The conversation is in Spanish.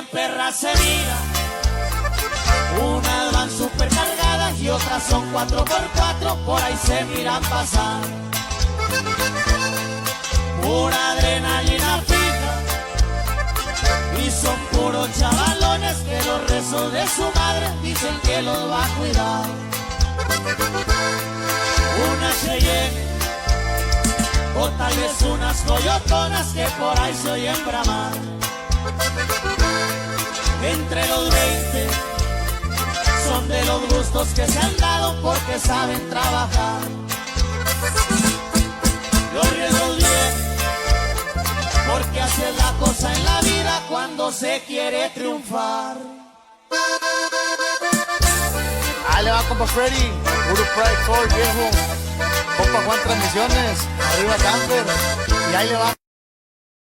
bien perras se mira. Unas van super cargadas y otras son 4x4, por ahí se miran pasar. Pura adrenalina fija y son puros chavalones que los rezos de su madre dicen que los va a cuidar. Una Cheyenne o tal vez unas coyotonas que por ahí se oyen bramar. Entre los 20 son de los gustos que se han dado porque saben trabajar. Los riesgos bien porque así es la cosa en la vida cuando se quiere triunfar. Ahí le va, compa Freddy, puro Pride Ford, viejo. Compa Juan Transmisiones, arriba Camper, y ahí le va.